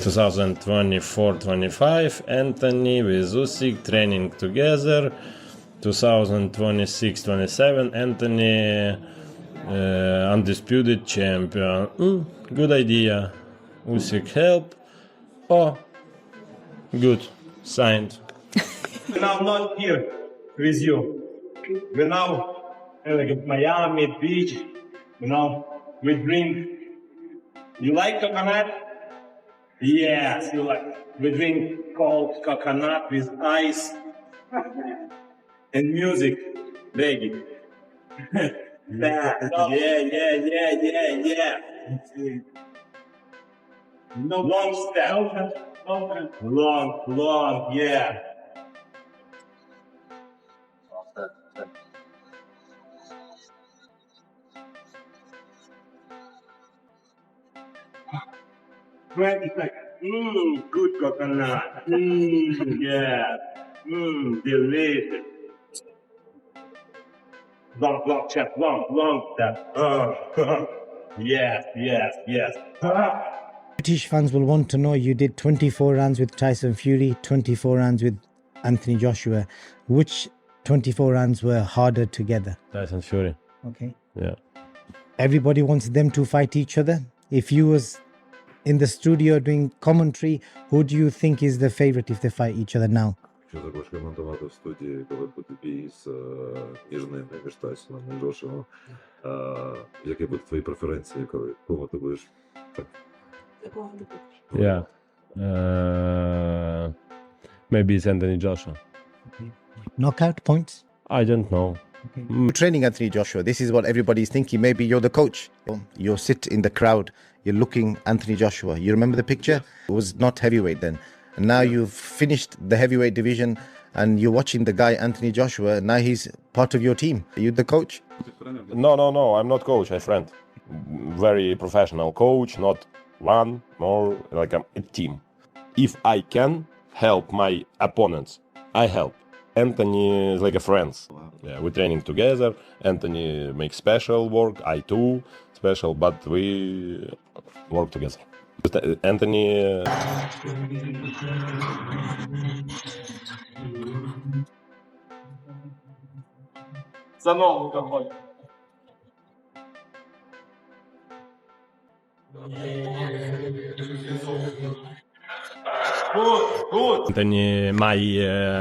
2024-25, Anthony with Usyk training together. 2026-27, Anthony undisputed champion. Good idea. Usyk help. Oh, good. Signed. We're now not here with you. We're now like at Miami Beach. We drink. You like coconut? Yes, you like. We drink cold coconut with ice and music, baby. Yeah. No long step. Long, yeah. Good coconut. Yeah. Delicious. Long chef, long step. Yes. British fans will want to know, you did 24 rounds with Tyson Fury, 24 rounds with Anthony Joshua. Which 24 rounds were harder together? Tyson Fury. Okay. Yeah. Everybody wants them to fight each other. If you was in the studio doing commentary, who do you think is the favorite if they fight each other now? Що також коментувати в студії, коли буде бій між ними, між Тайсоном і Джошуа. Які будуть твої преференції, кого ти будеш? Yeah. Maybe it's Anthony Joshua. Knockout points? I don't know. You're training Anthony Joshua. This is what everybody's thinking. Maybe you're the coach. You sit in the crowd. You're looking Anthony Joshua. You remember the picture? It was not heavyweight then. And now you've finished the heavyweight division and you're watching the guy Anthony Joshua. Now he's part of your team. Are you the coach? No. I'm not coach. I'm friend. Very professional coach. Not one, more like a team. If I can help my opponents, I help. Anthony is like a friend. Yeah, we're training together. Anthony makes special work. I too special, but we work together. Anthony. За ногу какой. Good. Anthony, my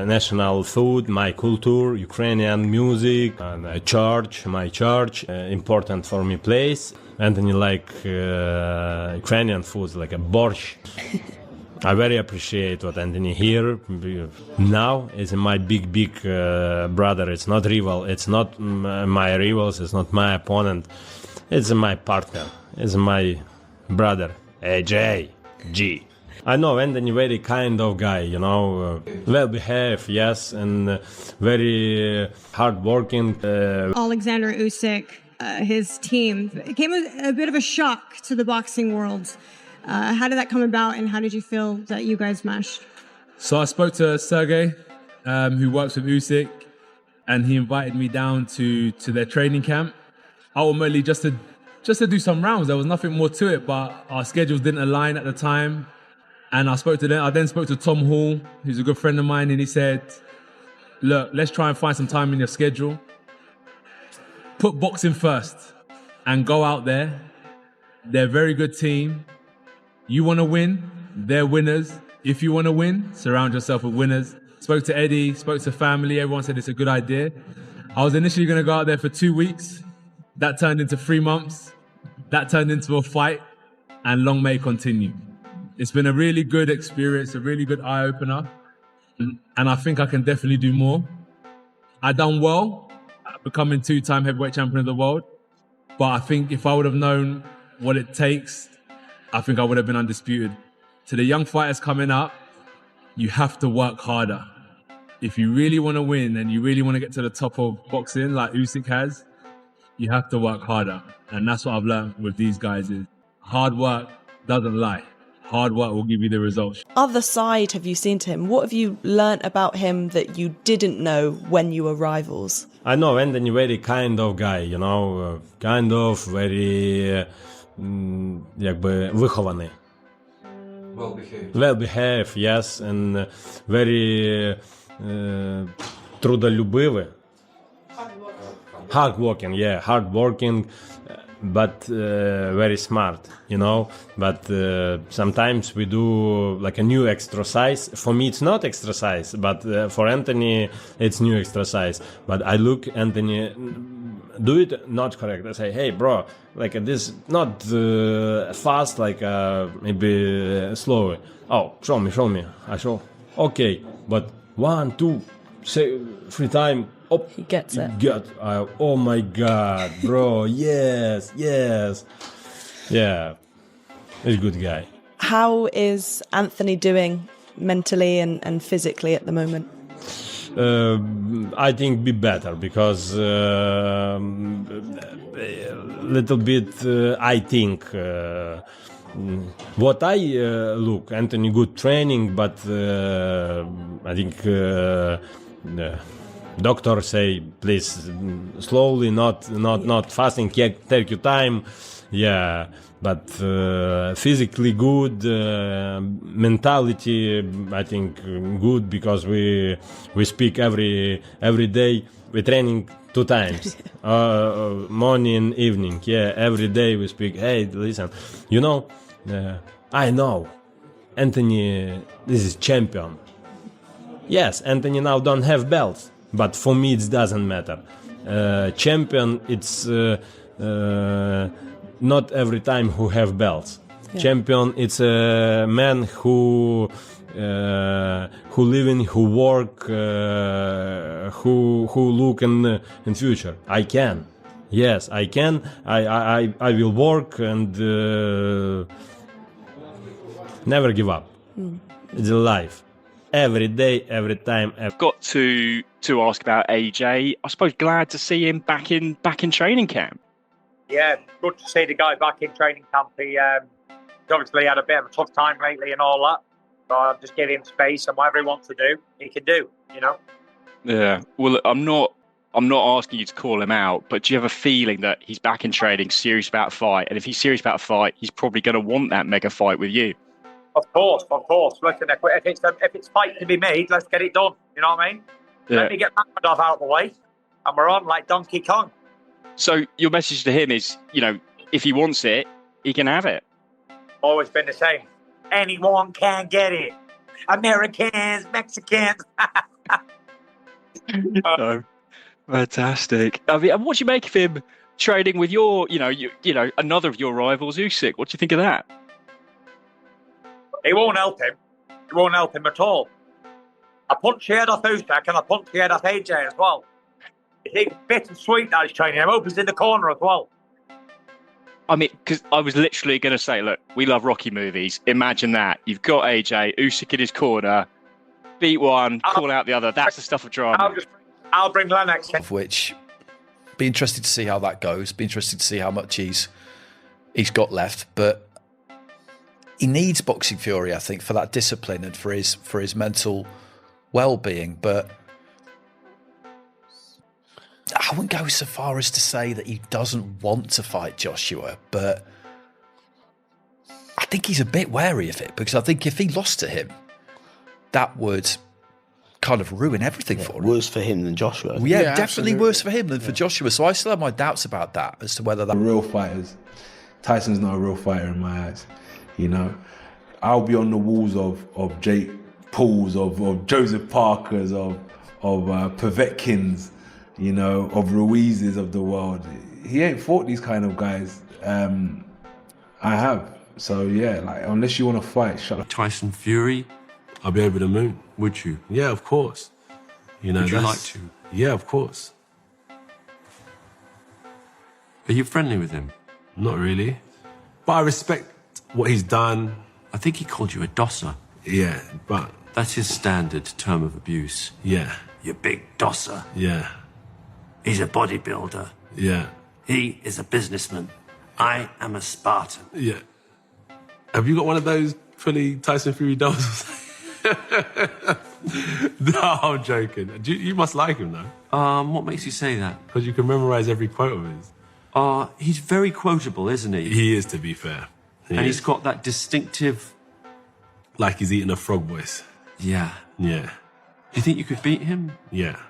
national food, my culture, Ukrainian music, and my church, important for me place. Anthony like Ukrainian food, like a borscht. I very appreciate what Anthony here now is my big brother. It's not rival. It's not my rivals. It's not my opponent. It's my partner. It's my brother. AJ G. I know Anthony very kind of guy, well behaved, yes, and very hardworking. Oleksandr Usyk, his team, it came a bit of a shock to the boxing world. How did that come about, and how did you feel that you guys meshed? So I spoke to Sergey, who works with Usyk, and he invited me down to their training camp. Ultimately, just to do some rounds. There was nothing more to it, but our schedules didn't align at the time. And I then spoke to Tom Hall, who's a good friend of mine, and he said, look, let's try and find some time in your schedule. Put boxing first and go out there. They're a very good team. You want to win, they're winners. If you want to win, surround yourself with winners. Spoke to Eddie, spoke to family. Everyone said it's a good idea. I was initially going to go out there for 2 weeks. That turned into 3 months. That turned into a fight, and long may it continue. It's been a really good experience, a really good eye-opener, and I think I can definitely do more. I done well, becoming 2-time heavyweight champion of the world, but I think if I would have known what it takes, I think I would have been undisputed. To the young fighters coming up, you have to work harder. If you really want to win and you really want to get to the top of boxing like Usyk has, you have to work harder. And that's what I've learned with these guys is hard work doesn't lie. Hard work will give you the results. Other side have you seen to him? What have you learnt about him that you didn't know when you were rivals? I know Anthony very kind of guy, kind of very вихований. Well behaved, yes, and very трудолюбивый. Hard working, but very smart, you know. But sometimes we do like a new exercise. For me, it's not exercise, but for Anthony, it's new exercise. But I look Anthony do it not correct. I say, hey, bro, like this not fast, like maybe slower. Oh, show me. I show. Okay, but 1, 2, say 3 times. Oh, He gets it. Oh my God, bro! yes. Yeah, he's a good guy. How is Anthony doing mentally and physically at the moment? I think be better because little bit. I think what I look Anthony good training, but I think. Doctor say, please, slowly, not fasting. Take your time, yeah. But physically good, mentality, I think good because we speak every day. We training 2 times, morning and evening. Yeah, every day we speak. Hey, listen, you know, I know, Anthony, this is champion. Yes, Anthony now don't have belts. But for me, it doesn't matter. Champion, it's not every time who have belts. Yeah. Champion, it's a man who living, who work, who look in future. I can, yes, I can. I will work and never give up. It's a life. Every day, every time. Got to ask about AJ. I suppose glad to see him back in training camp. Yeah, good to see the guy back in training camp. He obviously had a bit of a tough time lately and all that. So I'll just give him space, and whatever he wants to do, he can do. You know. Yeah. Well, I'm not asking you to call him out, but do you have a feeling that he's back in training, serious about a fight? And if he's serious about a fight, he's probably going to want that mega fight with you. Of course. Listen, if it's fight to be made, let's get it done. You know what I mean? Yeah. Let me get Mamadov out of the way, and we're on like Donkey Kong. So your message to him is, you know, if he wants it, he can have it. Always been the same. Anyone can get it. Americans, Mexicans. Oh, fantastic. I mean, and what do you make of him trading with your, you know, another of your rivals, Usyk? What do you think of that? It won't help him. It won't help him at all. I punch your head off Usyk and I punch your head off AJ as well. It's bit and sweet that he's training. I hope he's in the corner as well. I mean, because I was literally going to say, look, we love Rocky movies. Imagine that. You've got AJ, Usyk in his corner, beat one, call out the other. That's the stuff of drama. I'll bring Lennox in. Of which, be interested to see how that goes. Be interested to see how much he's got left. But he needs Boxing Fury, I think, for that discipline and for his mental well-being. But I wouldn't go so far as to say that he doesn't want to fight Joshua, but I think he's a bit wary of it, because I think if he lost to him, that would kind of ruin everything for him. Worse for him than Joshua. Yeah, definitely worse for him than for Joshua. So I still have my doubts about that, as to whether that... Real fighters. Tyson's not a real fighter in my eyes. You know, I'll be on the walls of Jake Pauls, of Joseph Parkers, of Povetkins, you know, of Ruizes of the world. He ain't fought these kind of guys. I have. So yeah, like, unless you want to fight, shut up. Tyson Fury, I'll be over the moon. Would you? Yeah, of course. You know, would you like to? Yeah, of course. Are you friendly with him? Not really. But I respect what he's done. I think he called you a dosser. Yeah, but... That's his standard term of abuse. Yeah. You big dosser. Yeah. He's a bodybuilder. Yeah. He is a businessman. I am a Spartan. Yeah. Have you got one of those fully Tyson Fury dolls? No, I'm joking. You must like him, though. What makes you say that? Because you can memorize every quote of his. He's very quotable, isn't he? He is, to be fair. And he's got that distinctive Like he's eating a frog voice. Yeah. Yeah. Do you think you could beat him? Yeah.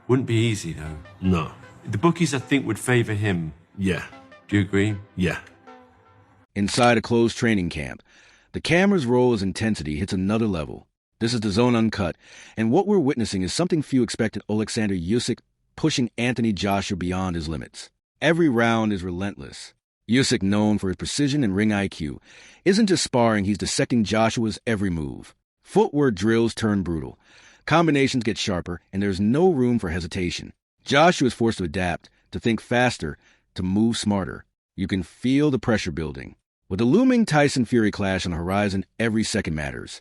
Wouldn't be easy, though. No. The bookies, I think, would favour him. Yeah. Do you agree? Yeah. Inside a closed training camp, the camera's roll as intensity hits another level. This is DAZN Uncut, and what we're witnessing is something few expected: Oleksandr Usyk pushing Anthony Joshua beyond his limits. Every round is relentless. Usyk, known for his precision and ring IQ, isn't just sparring, he's dissecting Joshua's every move. Footwork drills turn brutal. Combinations get sharper, and there's no room for hesitation. Joshua is forced to adapt, to think faster, to move smarter. You can feel the pressure building. With the looming Tyson Fury clash on the horizon, every second matters.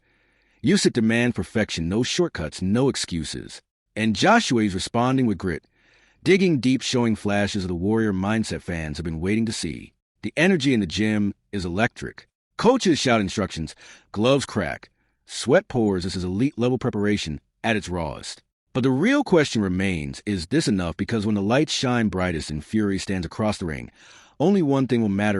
Usyk demands perfection, no shortcuts, no excuses. And Joshua is responding with grit, digging deep, showing flashes of the warrior mindset fans have been waiting to see. The energy in the gym is electric. Coaches shout instructions, gloves crack, sweat pours. This is elite-level preparation at its rawest. But the real question remains, is this enough? Because when the lights shine brightest and Fury stands across the ring, only one thing will matter.